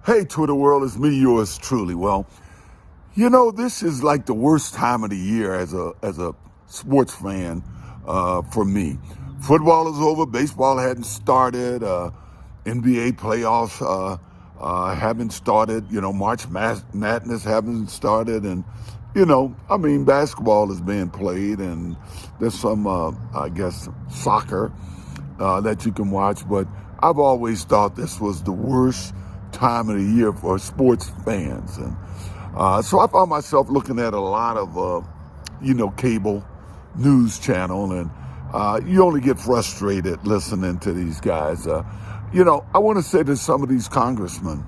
Hey, Twitter world, it's me, yours truly. Well, this is like the worst time of the year as a sports fan for me. Football is over, baseball hadn't started, NBA playoffs haven't started, March Madness haven't started, and basketball is being played, and there's some, I guess, soccer that you can watch. But I've always thought this was the worst time of the year for sports fans. And so I found myself looking at a lot of, cable news channel, and you only get frustrated listening to these guys. I want to say to some of these congressmen,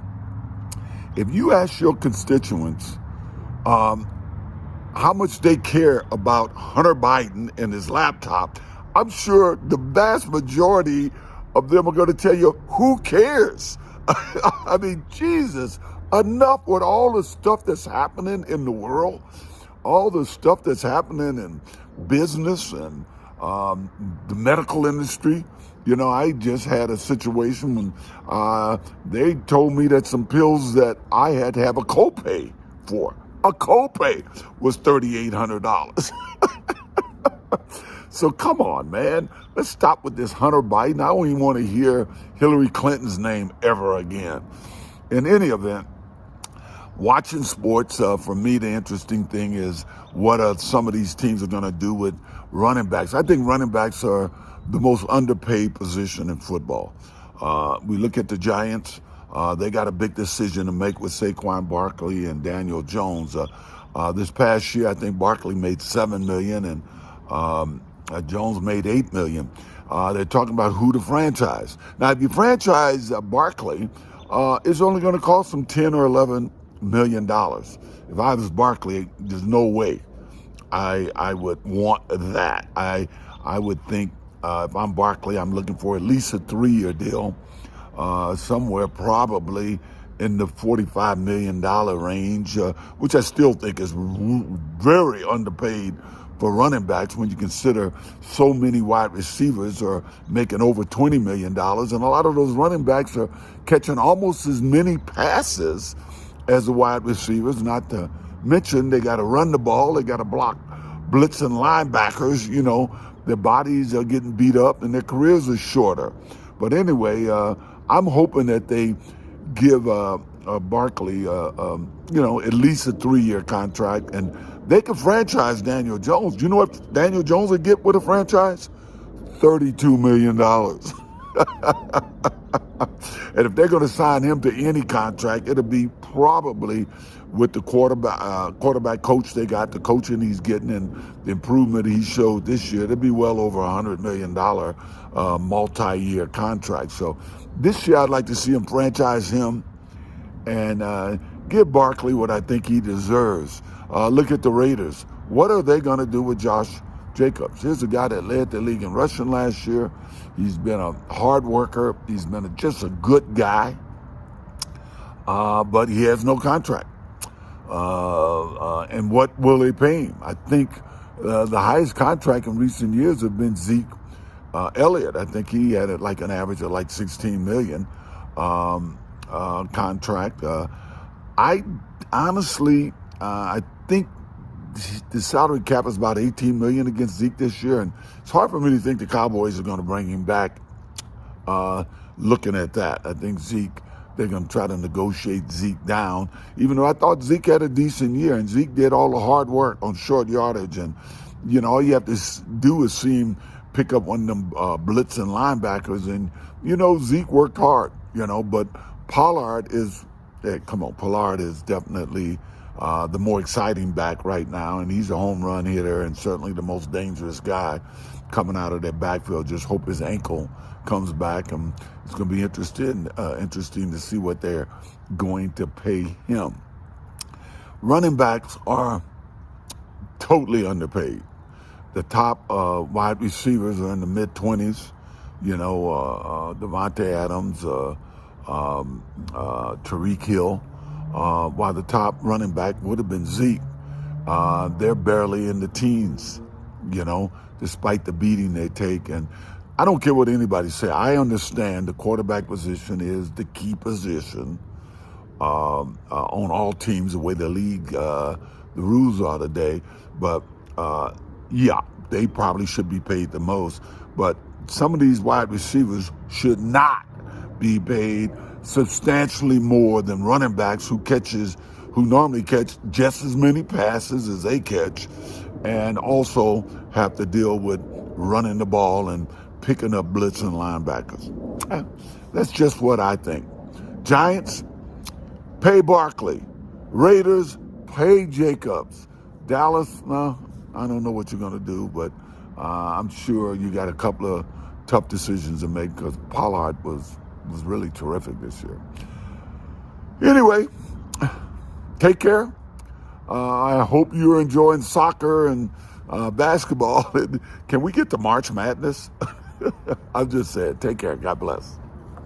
if you ask your constituents how much they care about Hunter Biden and his laptop, I'm sure the vast majority of them are going to tell you, who cares? I mean, Jesus, enough with all the stuff that's happening in the world, all the stuff that's happening in business and the medical industry. I just had a situation when they told me that some pills that I had to have a copay for. A copay was $3,800. So come on, man. Let's stop with this Hunter Biden. I don't even want to hear Hillary Clinton's name ever again. In any event, watching sports, for me, the interesting thing is what some of these teams are going to do with running backs. I think running backs are the most underpaid position in football. We look at the Giants. They got a big decision to make with Saquon Barkley and Daniel Jones. This past year, I think Barkley made $7 million and Jones made $8 million. They're talking about who to franchise. Now, if you franchise Barkley, it's only going to cost them $10 or $11 million. If I was Barkley, there's no way I would want that. I would think if I'm Barkley, I'm looking for at least a 3-year deal, somewhere probably in the $45 million range, which I still think is very underpaid for running backs when you consider so many wide receivers are making over $20 million. And a lot of those running backs are catching almost as many passes as the wide receivers, not to mention they got to run the ball, they got to block blitzing linebackers. Their bodies are getting beat up and their careers are shorter. But anyway, I'm hoping that they give Barkley, at least a 3-year contract, and they can franchise Daniel Jones. Do you know what Daniel Jones would get with a franchise? $32 million. And if they're going to sign him to any contract, it'll be probably with the quarterback coach they got, the coaching he's getting, and the improvement he showed this year. It'll be well over $100 million multi-year contract. So this year I'd like to see him franchise him and give Barkley what I think he deserves. Look at the Raiders. What are they going to do with Josh Jacobs? Here's a guy that led the league in rushing last year. He's been a hard worker. He's been just a good guy, but he has no contract. And what will they pay him? I think the highest contract in recent years have been Zeke Elliott. I think he had like an average of like $16 million contract. I honestly, I think the salary cap is about $18 million against Zeke this year, and it's hard for me to think the Cowboys are going to bring him back. Looking at that, I think they're going to try to negotiate Zeke down, even though I thought Zeke had a decent year, and Zeke did all the hard work on short yardage, and all you have to do is see him pick up one of them blitzing linebackers, and Zeke worked hard, but Pollard is definitely the more exciting back right now, and he's a home run hitter and certainly the most dangerous guy coming out of that backfield. Just hope his ankle comes back, and it's going to be interesting to see what they're going to pay him. Running backs are totally underpaid. The top wide receivers are in the mid-20s. Devontae Adams, Tariq Hill, while the top running back would have been Zeke. They're barely in the teens, despite the beating they take. And I don't care what anybody say. I understand the quarterback position is the key position, on all teams the way the league, the rules are today. But yeah, they probably should be paid the most. But some of these wide receivers should not be paid substantially more than running backs who normally catch just as many passes as they catch, and also have to deal with running the ball and picking up blitzing linebackers. That's just what I think. Giants, pay Barkley. Raiders, pay Jacobs. Dallas, no, I don't know what you're going to do, but I'm sure you got a couple of tough decisions to make because Pollard was really terrific this year. Anyway, take care. I hope you're enjoying soccer and basketball. Can we get to March Madness? I'm just saying, take care. God bless.